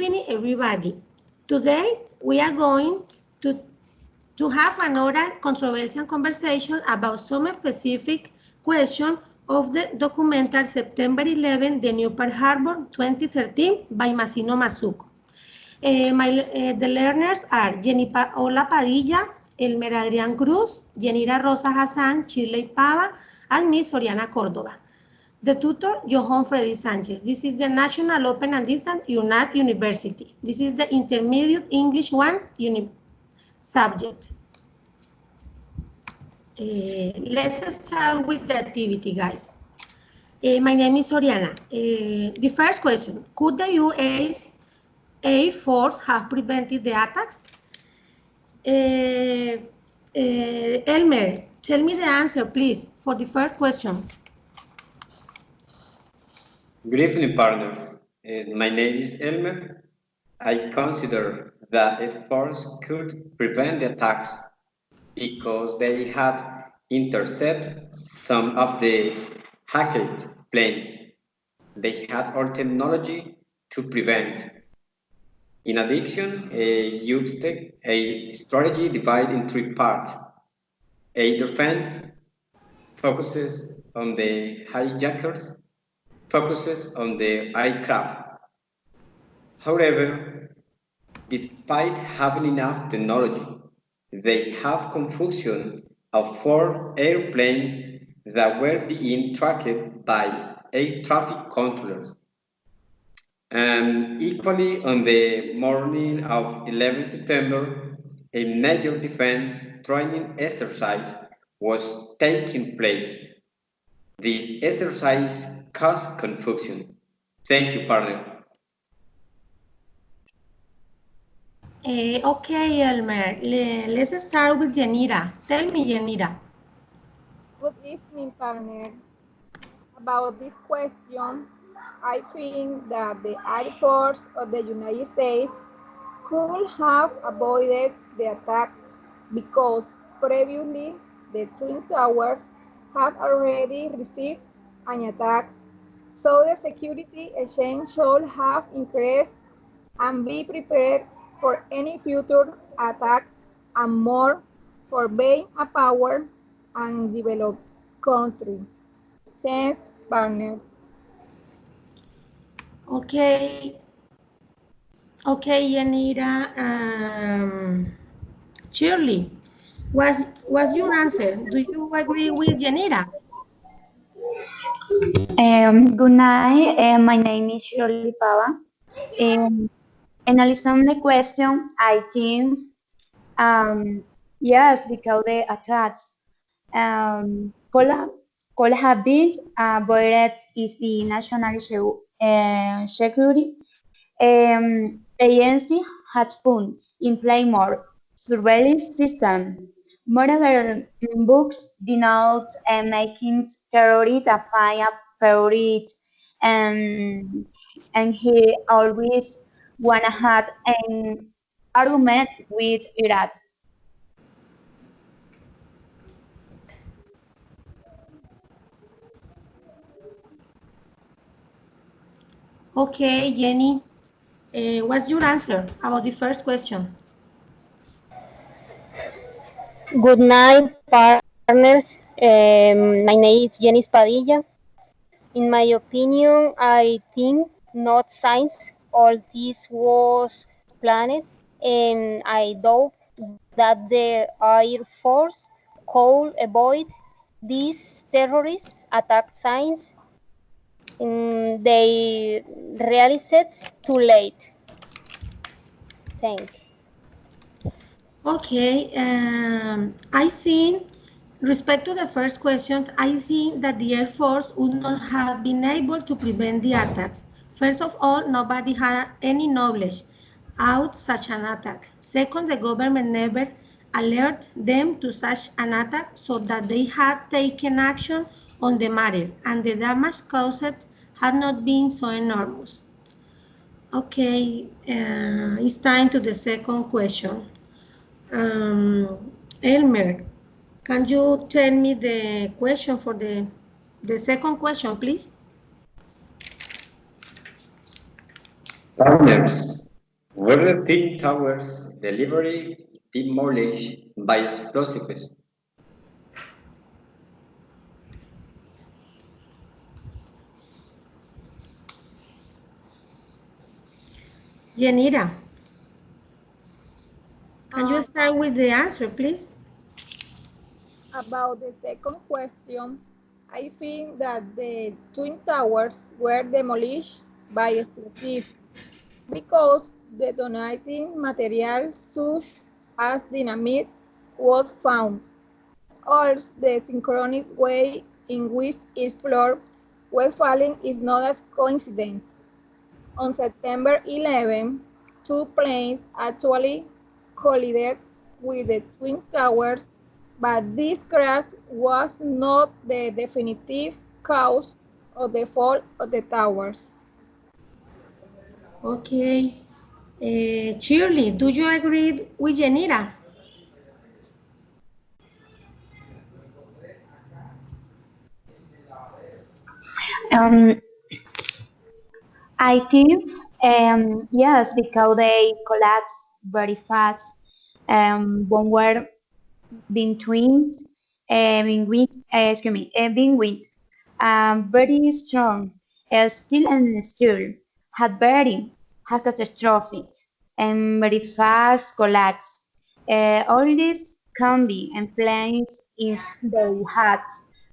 evening, everybody. Today, we are going to have another controversial conversation about some specific question of the documentary September 11, The New Pearl Harbor 2013 by Masino Mazzucco. The learners are Jenny Paola Padilla, Elmer Adrián Cruz, Yenira Rosa Hassan, Shirley Pava, and Miss Oriana Cordova. The tutor, Johan Freddy Sanchez. This is the National Open and Distance UNAD University. This is the Intermediate English 1 subject. Let's start with the activity, guys. My name is Oriana. The first question, could the U.S. Air Force have prevented the attacks? Elmer, tell me the answer, please, for the first question. Good evening, partners. My name is Elmer. I consider that Air Force could prevent the attacks because they had intercepted some of the hacked planes. They had all technology to prevent. In addition, used a strategy divided in three parts. A defense focuses on the hijackers, focuses on the aircraft. However, despite having enough technology, they have confusion of 4 airplanes that were being tracked by air traffic controllers. And equally, on the morning of 11 September, a major defense training exercise was taking place. This exercise caused confusion. Thank you, partner. Okay, Elmer, let's start with Yenira. Tell me, Yenira. Good evening, partner. About this question, I think that the Air Force of the United States could have avoided the attacks because previously the Twin Towers had already received an attack, so the security exchange should have increased and be prepared for any future attack and more for being a power and developed country. Thanks, partners. Okay, Yanira. Shirley, what's your answer? Do you agree with Yanira? Good night. My name is Shirley Pava. Analyzing the question, I think yes, because the attacks could have been avoided if the National Security Agency had put in place more surveillance system. Moreover, books denote making terrorists a fire priority, and he always wanna have an argument with Iraq. Okay, Jenny. What's your answer about the first question? Good night, partners. My name is Jenny Padilla. In my opinion, I think not science. All this was planned, and I doubt that the Air Force could avoid these terrorist attack signs. They realized it too late. Thank you. Okay, I think, respect to the first question, I think that the Air Force would not have been able to prevent the attacks. First of all, nobody had any knowledge out such an attack. Second, the government never alerted them to such an attack so that they had taken action on the matter, and the damage caused had not been so enormous. Okay, it's time to the second question. Elmer, can you tell me the question for the second question, please? Partners, Were the Twin Towers deliberately demolished by explosives? Yanira, can you start with the answer, please? About the second question, I think that the Twin Towers were demolished by explosives because detonating material such as dynamite was found. Also, the synchronic way in which each floor was falling is not a coincidence. On September 11, two planes actually collided with the Twin Towers, but this crash was not the definitive cause of the fall of the towers. Okay. Shirley, do you agree with Yanira? Um, I think yes, because they collapse very fast. One were being twined, being wind, very strong, still and still, had catastrophic, and very fast collapse. All this can be explained if they had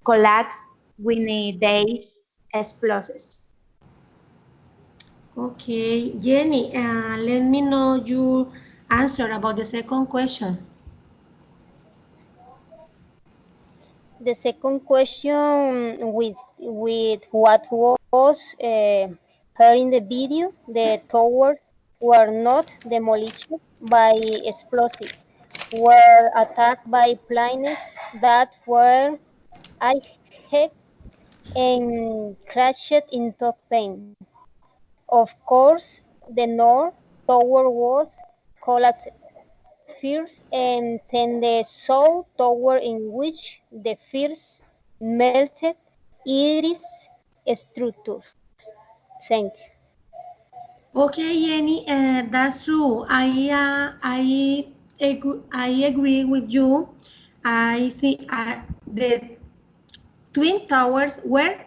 collapsed within days explosives. Okay, Jenny, let me know your answer about the second question. The second question with what was heard in the video, the towers were not demolished by explosives, were attacked by planes that were hit and crashed into pain. Of course, the North Tower was collapsed first, and then the South Tower, in which the first melted its structure. Thank you. Okay, Jenny, that's true. I agree with you. I think the Twin Towers were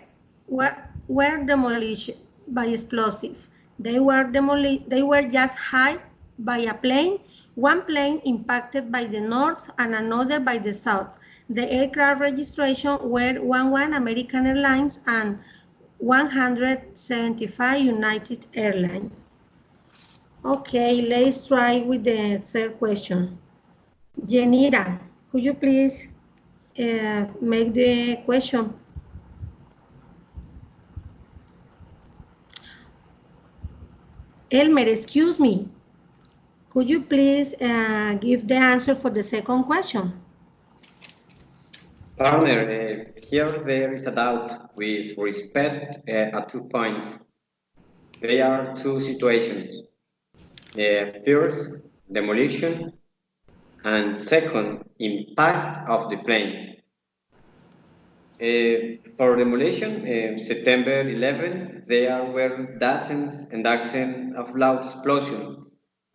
were demolished by explosive. They were just hit by a plane. One plane impacted by the north and another by the south. The aircraft registration were 11 American Airlines and 175 United Airlines. Okay, let's try with the third question. Jenira, could you please make the question? Elmer, excuse me. Could you please give the answer for the second question? Partner, here there is a doubt with respect at 2 points. There are two situations. First, demolition, and second, impact of the plane. For demolition, September 11, there were dozens and dozens of loud explosions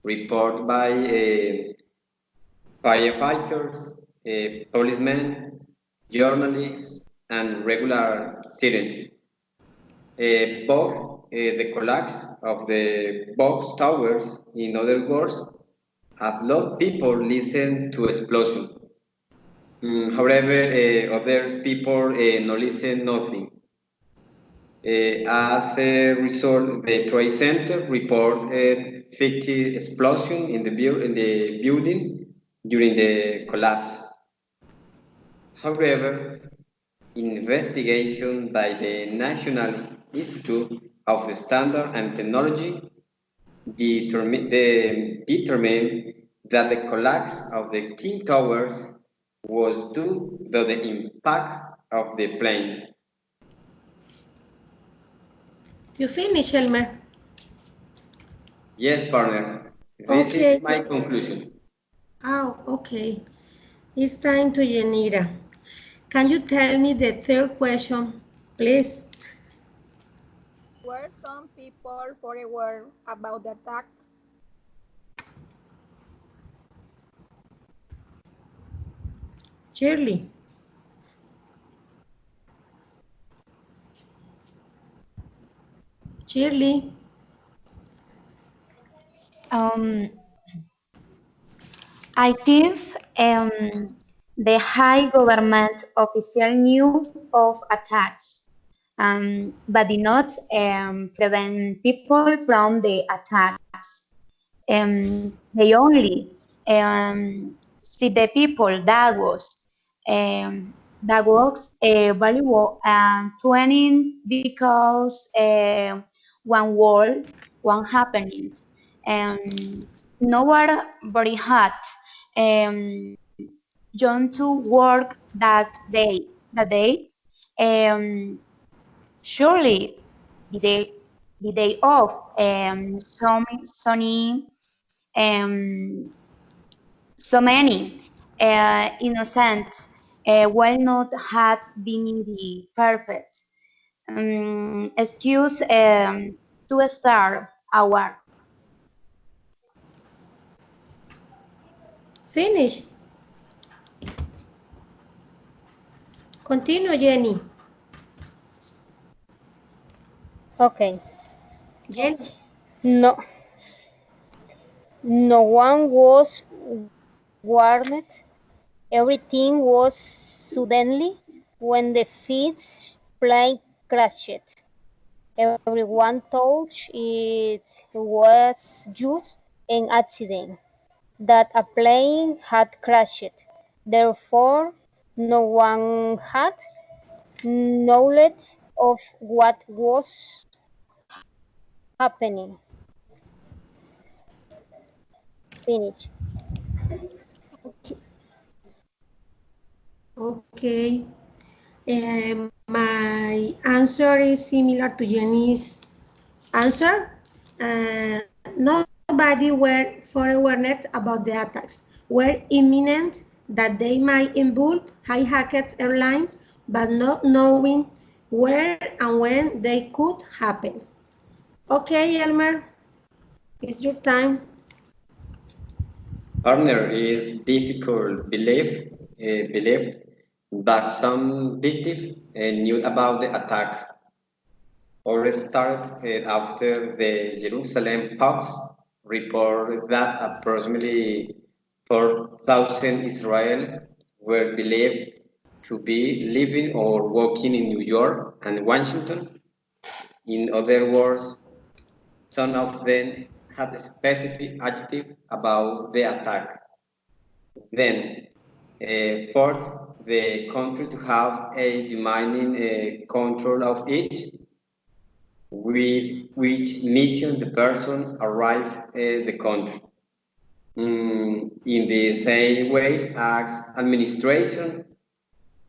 reported by firefighters, policemen, journalists, and regular citizens. Both the collapse of the box towers, in other words, have lot people listen to explosion. However, other people no listen nothing. As a result, the Trade Center reported 50 explosion in the building during the collapse. However, investigation by the National Institute of Standard and Technology determined that the collapse of the Twin Towers was due to the impact of the planes. You finish, Elmer? Yes, partner. This Okay. is my conclusion. Oh, okay. It's time to Yanira. Can you tell me the third question, please? Were some people forewarned about the attacks? Shirley. Shirley. I think the high government official knew of attacks, but did not prevent people from the attacks. They only see the people that was valuable 20 because one world, one happening. Um, Nobody had John to work that day. Surely the day the day off some sunny so many innocent will not have been the perfect excuse to start our. Finish. Continue, Jenny. Okay. Jenny. No, no one was warned. Everything was suddenly when the Fitch plane crashed. Everyone thought it was just an accident, that a plane had crashed. Therefore, no one had knowledge of what was happening. Finish. Okay. My answer is similar to Jenny's answer. Nobody were forewarned about the attacks. Were imminent that they might involve high-hacked airlines, but not knowing where and when they could happen. Okay, Elmer, it's your time. Partner is difficult believed that some victims knew about the attack or started after the Jerusalem Post reported that approximately 4,000 Israel were believed to be living or working in New York and Washington. In other words, some of them had a specific adjective about the attack. Then, fourth, the country to have a demanding control of it, with which mission the person arrived at the country. In the same way as administration,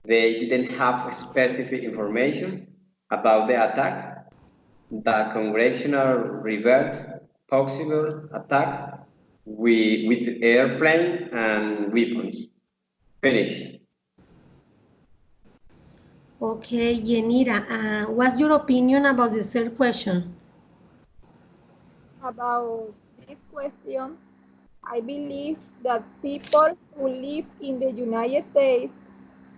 they didn't have specific information about the attack. The congressional reversed possible attack with airplane and weapons. Finish. Okay, Yenira, what's your opinion about the third question? About this question, I believe that people who live in the United States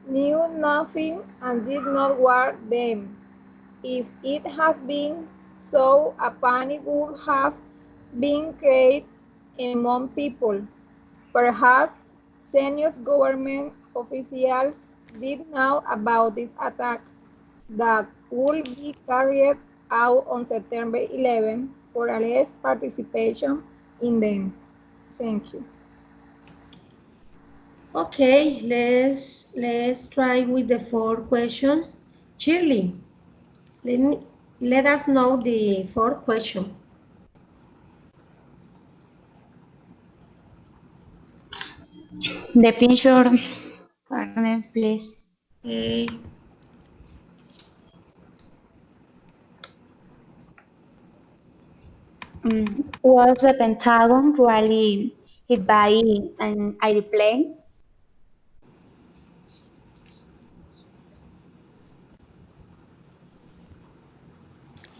knew nothing and did not warn them. If it had been so, a panic would have been created among people. Perhaps senior government officials did know about this attack that would be carried out on September 11 for alleged participation in them. Thank you. Okay, let's try with the fourth question. Shirley, let us know the fourth question. The picture, partner, please. Okay. Was the Pentagon really hit by an airplane?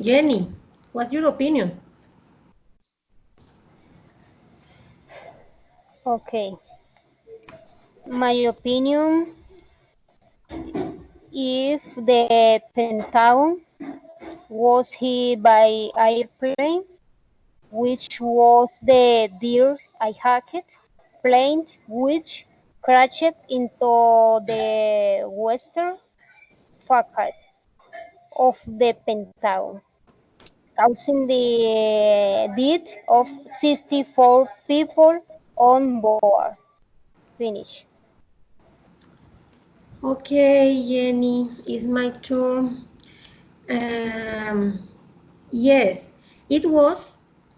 Jenny, what's your opinion? Okay. My opinion, if the Pentagon was hit by airplane, which was the deer I hacked plane which crashed into the western facade of the Pentagon, causing the death of 64 people on board. Finish. Okay, Jenny, it's my turn. Yes, it was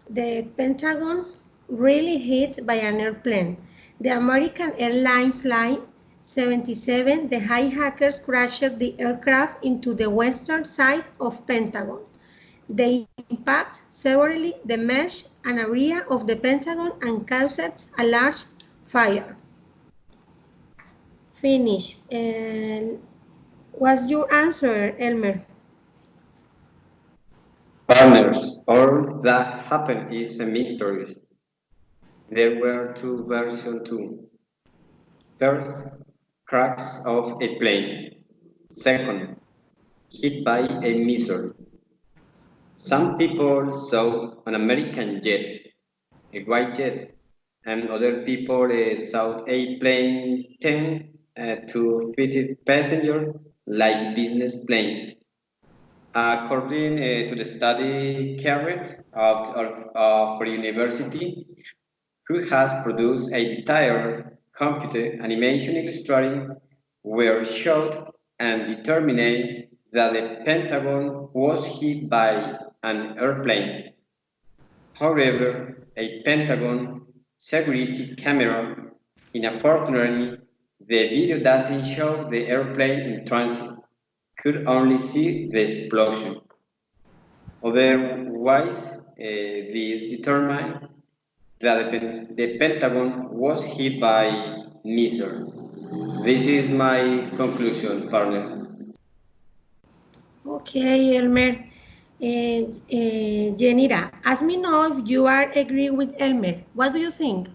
the Pentagon really hit by an airplane. The American airline Flight 77, the hijackers crashed the aircraft into the western side of Pentagon. They impact severely damaged an area of the Pentagon and caused a large fire. Finish. And what's your answer, Elmer? Partners, all that happened is a mystery. There were two versions too. First, cracks of a plane. Second, hit by a missile. Some people saw an American jet, a white jet, and other people saw a plane 10 to 50 passengers like business plane. According to the study carried out of university, who has produced a detailed computer animation illustrating were showed and determined that the Pentagon was hit by an airplane. However, a Pentagon security camera, unfortunately, the video doesn't show the airplane in transit, could only see the explosion. Otherwise, this determined that the Pentagon was hit by missile. This is my conclusion, partner. Okay, Elmer. Jenira, ask me now if you are agree with Elmer. What do you think?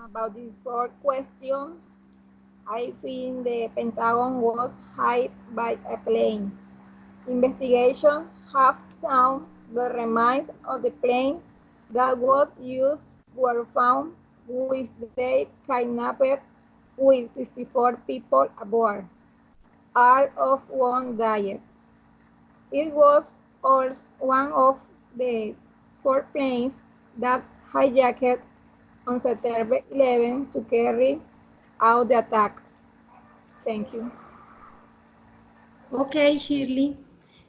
About this board question, I think the Pentagon was hit by a plane. Investigation have found the remains of the plane that was used were found with the kidnapped with 64 people aboard. All of one died. It was also one of the four planes that hijacked on September 11 to carry out the attacks. Thank you. Okay, Shirley.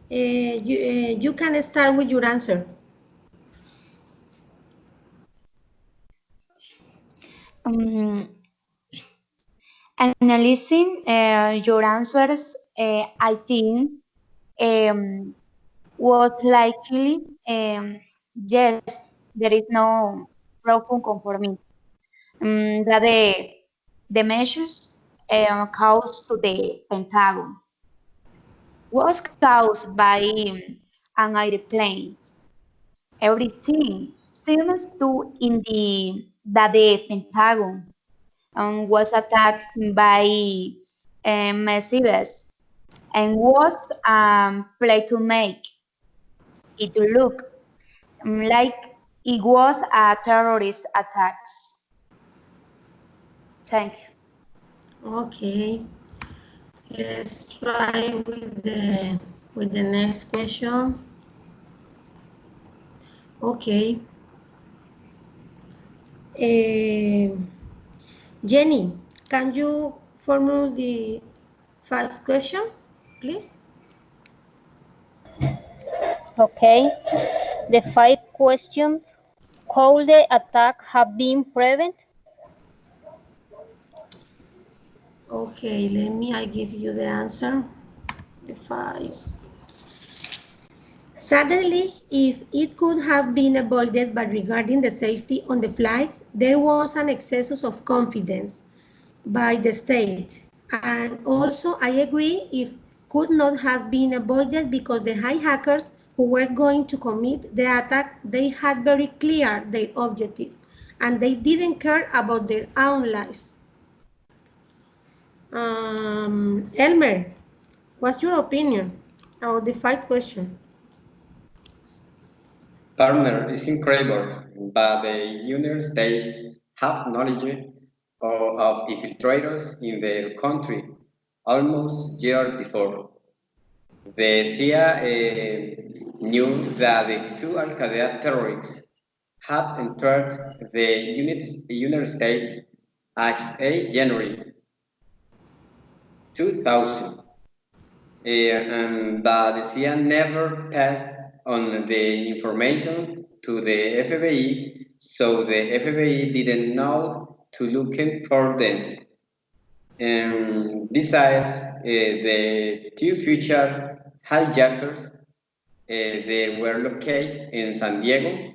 You can start with your answer. Analyzing your answers, I think was likely yes, there is no profound conformity. That the measures caused to the Pentagon was caused by an airplane. Everything seems to indicate that the Pentagon was attacked by missiles and was planned to make it look like it was a terrorist attack. Thank you. Okay. Let's try with the next question. Okay. Jenny, can you formulate the 5 question, please? Okay. The 5 question: could the attack have been prevented? Okay, I give you the answer. The 5. Suddenly, if it could have been avoided, but regarding the safety on the flights, there was an excess of confidence by the state. And also, I agree if could not have been avoided because the hijackers who were going to commit the attack, they had very clear their objective. and they didn't care about their own lives. Elmer, what's your opinion about the 5th question? Partner is incredible, but the United States have knowledge of infiltrators in their country almost year before. The CIA knew that the two Al-Qaeda terrorists had entered the United States as a January 2000, but the CIA never passed on the information to the FBI, so the FBI didn't know to look for them. Besides, the two future hijackers they were located in San Diego,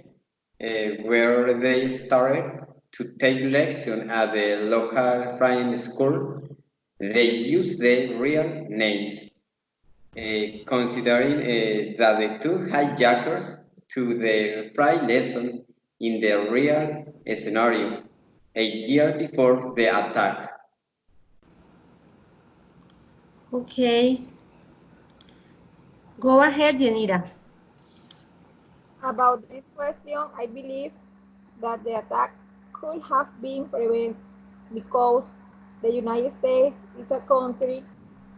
where they started to take lessons at the local flying school. They used their real names, considering that the two hijackers took their flight lesson in the real scenario a year before the attack. Okay. Go ahead, Yanira. About this question, I believe that the attack could have been prevented because the United States is a country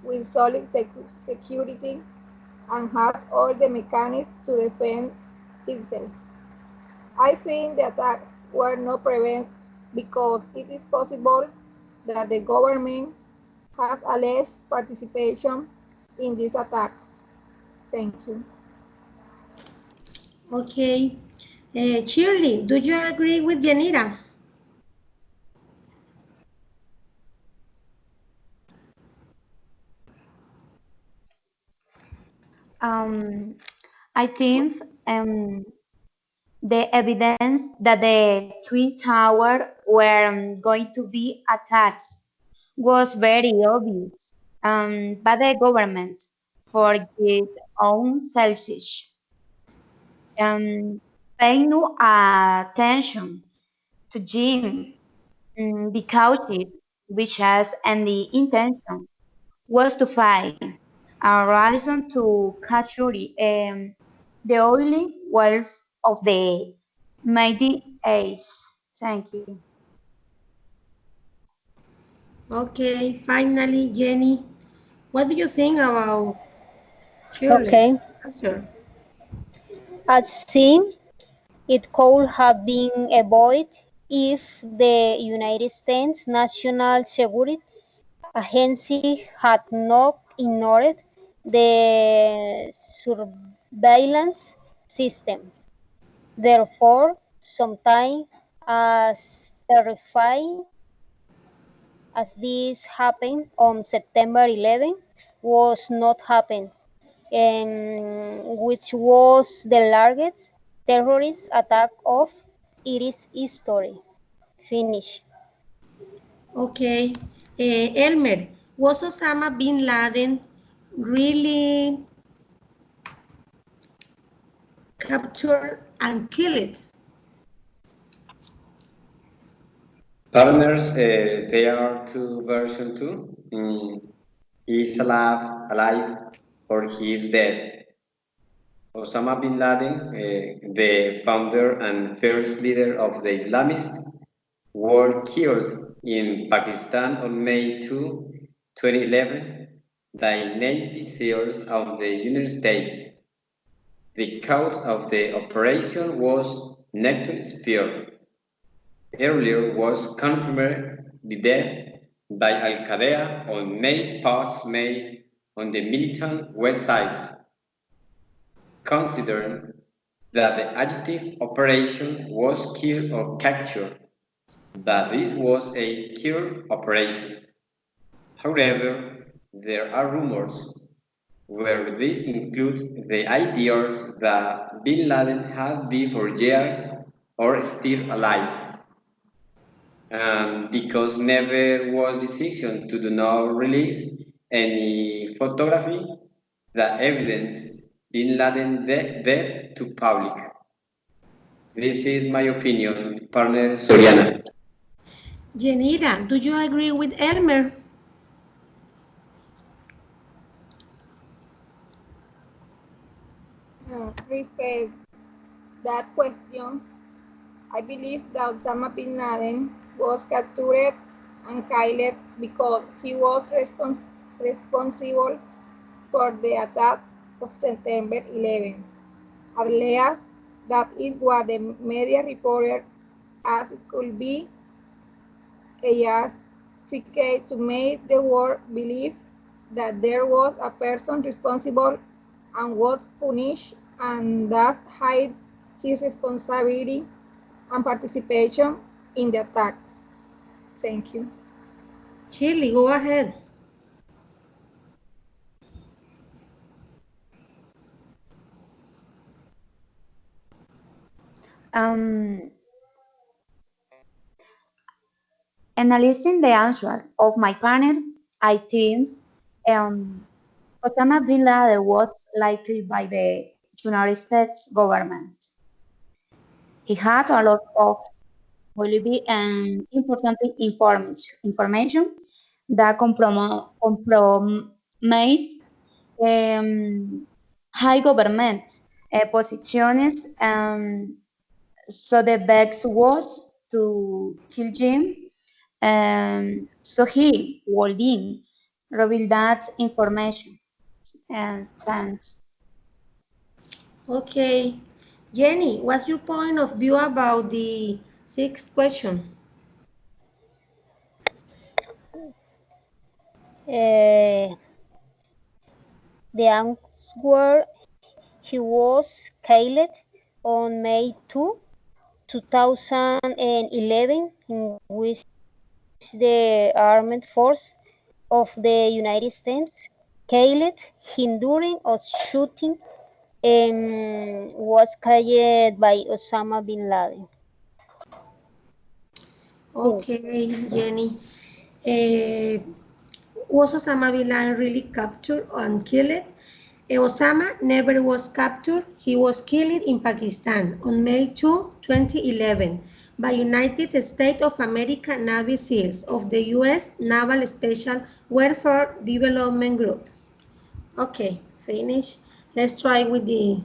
with solid security and has all the mechanisms to defend itself. I think the attacks were not prevented because it is possible that the government has alleged participation in these attacks. Thank you. Okay. Shirley, do you agree with Yanira? I think the evidence that the Twin Tower were going to be attacked was very obvious, by the government for its own selfish, paying no attention to Jim because it, which has any intention was to find a reason to capture the only wealth of the mighty age. Thank you. Okay, finally, Jenny, what do you think about Shirley's Okay. answer? As seen, it could have been avoided if the United States National Security Agency had not ignored the surveillance system. Therefore, sometimes as terrifying as this happened on September 11 was not happened, which was the largest terrorist attack of its history. Finish. Okay, Elmer, was Osama bin Laden really captured and killed? Partners, there are two versions too. He's alive, or he is dead. Osama bin Laden, the founder and first leader of the Islamists, were killed in Pakistan on May 2, 2011, by Navy SEALs of the United States. The cause of the operation was Neptune Spear. Earlier was confirmed the death by Al-Qaeda on posts made on the militant website. Considering that the adjective operation was kill or capture, that this was a kill operation. However, there are rumors where this includes the ideas that bin Laden had been for years or still alive. Because never was decision to do not release any photography that evidence bin Laden death to public. This is my opinion, partner Soriana. Yanira, do you agree with Elmer? Respect that question. I believe that Osama bin Laden was captured and killed because he was responsible for the attack of September 11. At least that is what the media reported, as it could be a justification to make the world believe that there was a person responsible and was punished, and that hide his responsibility and participation in the attacks. Thank you. Shirley, go ahead. Analyzing the answer of my panel, I think Osama bin Laden was likely by the United States government. He had a lot of really important information that compromise high government positions. So the best was to kill him. So he would reveal that information. And thanks. Okay. Jenny, what's your point of view about the sixth question? The answer, he was killed on May 2, 2011, in which the armed force of the United States killed him during a shooting was killed by Osama bin Laden. Okay, Jenny. Was Osama bin Laden really captured and killed? Osama never was captured. He was killed in Pakistan on May 2, 2011 by United States of America Navy SEALs of the U.S. Naval Special Warfare Development Group. Okay, finish. Let's try with the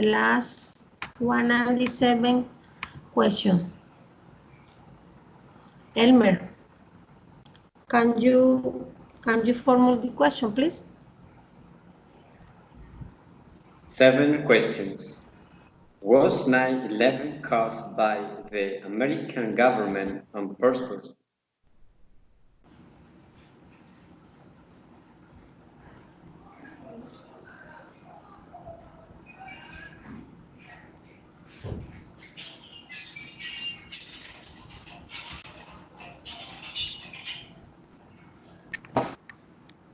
last one and the seventh question. Elmer, can you formulate the question, please? 7 questions. Was 9/11 caused by the American government on purpose?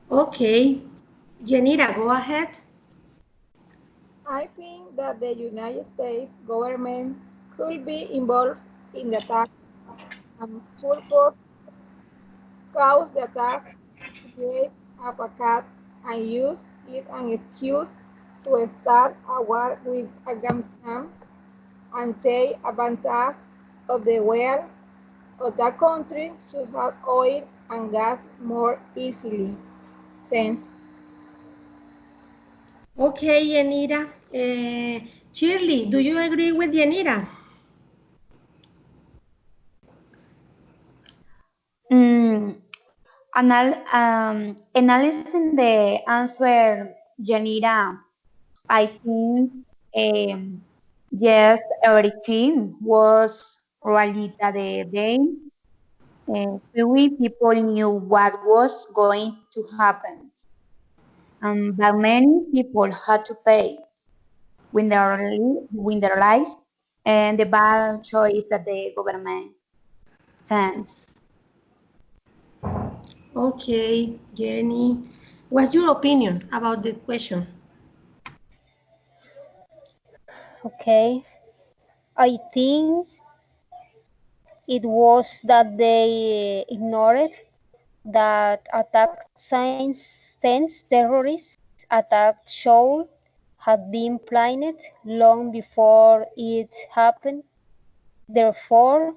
Okay, Yanira, go ahead. I think that the United States government could be involved in the attack and could cause the attack, create a facade, and use it as an excuse to start a war with Afghanistan and take advantage of the wealth of that country to have oil and gas more easily. Since Okay, Yanira. Shirley, do you agree with Yanira? Analyzing the answer, Janira, I think yes, everything was really that day. Few people knew what was going to happen, but many people had to pay with their lives, and the bad choice that the government sends. Okay, Jenny. What's your opinion about the question? Okay, I think it was that they ignored that attack since terrorist attack showed had been planned long before it happened. Therefore,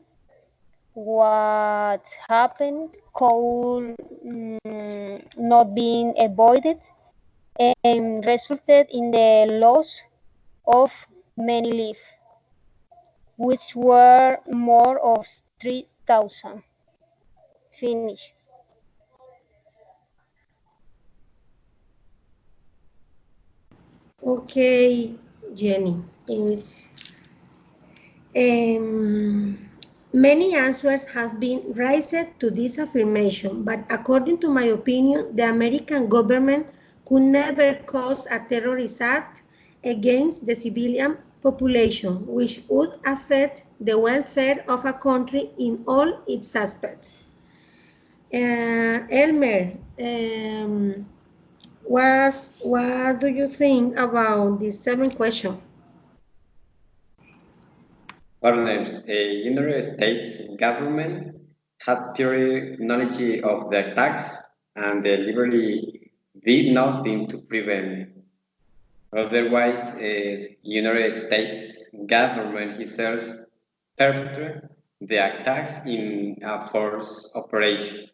what happened could not be avoided and resulted in the loss of many lives, which were more of 3,000. Finish. Okay, Jenny. It's, many answers have been raised to this affirmation, but according to my opinion, the American government could never cause a terrorist act against the civilian population, which would affect the welfare of a country in all its aspects. Elmer, what do you think about this 7th question? Partners, the United States government had prior knowledge of the attacks and deliberately did nothing to prevent them. Otherwise, United States government itself perpetrated the attacks in a force operation,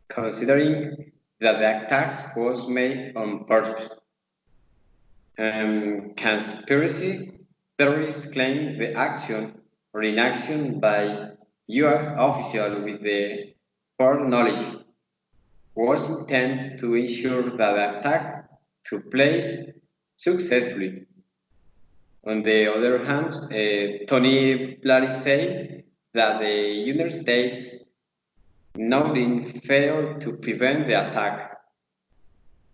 considering that the attacks was made on purpose. Conspiracy theories claim the action or inaction by U.S. officials with the foreknowledge was intended to ensure that the attack took place successfully. On the other hand, Tony Blair said that the United States knowingly failed to prevent the attack.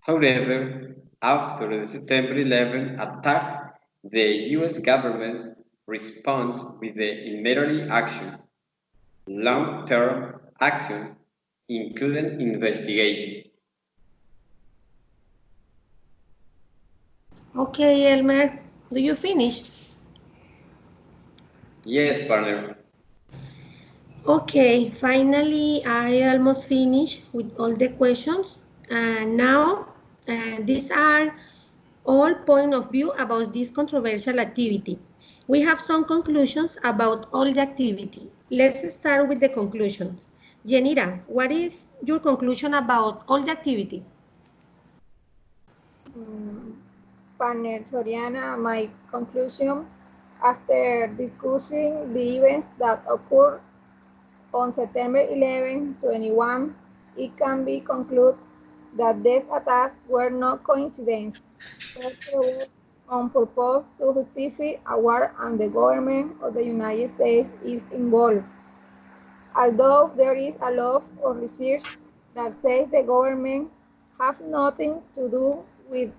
However, after the September 11 attack, the US government responds with the immediate action, long-term action, including investigation. Okay, Elmer, do you finish? Yes, partner. Okay, finally, I almost finished with all the questions. Now, these are all point of view about this controversial activity. We have some conclusions about all the activity. Let's start with the conclusions. Jenira, what is your conclusion about all the activity? Partner Soriana, my conclusion after discussing the events that occurred on September 11, 21, it can be concluded that these attacks were not coincidence, but were on purpose to justify a war and the government of the United States is involved. Although there is a lot of research that says the government has nothing to do with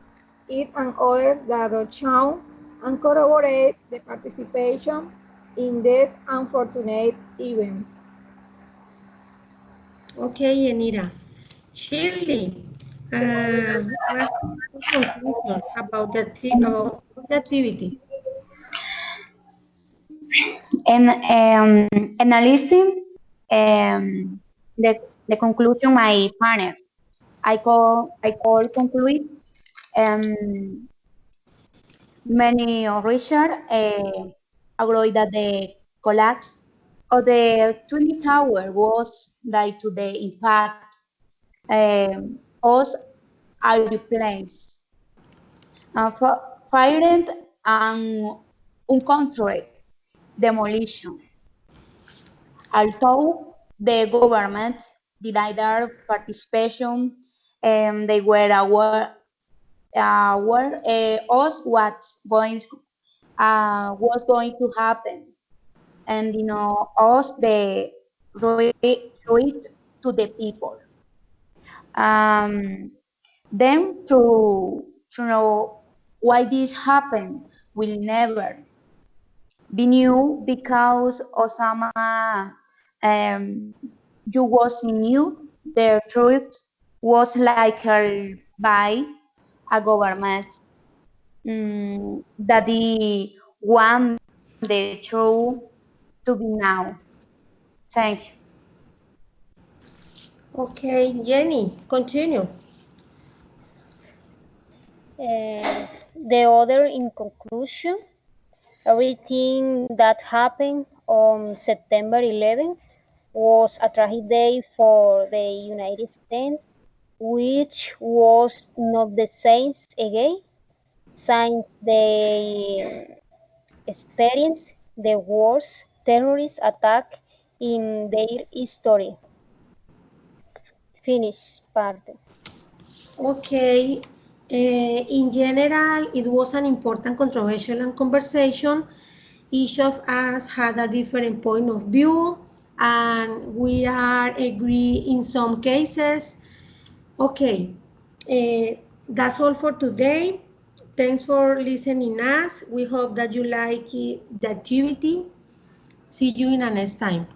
it and others that show and corroborate the participation in these unfortunate events. Okay, Jenira. Shirley, what's your conclusion about the activity? And analyzing the conclusion my partner, I call conclude um, many research agree that the collapse of the Twin Tower was due to the impact of airplanes, fired and uncontrolled demolition. Although the government denied their participation, they were aware of what was going to happen, and us the threat to the people. Um, then to know why this happened will never be new because Osama you was knew the truth was like by a government that the one the truth to be now. Thank you. Okay, Jenny, continue. The other, in conclusion, everything that happened on September 11th was a tragic day for the United States, which was not the same again since they experienced the worst terrorist attack in their history. Finish part. Okay. In general, it was an important, controversial, and conversation. Each of us had a different point of view, and we are agree in some cases. Okay, that's all for today. Thanks for listening us. We hope that you like the activity. See you in the next time.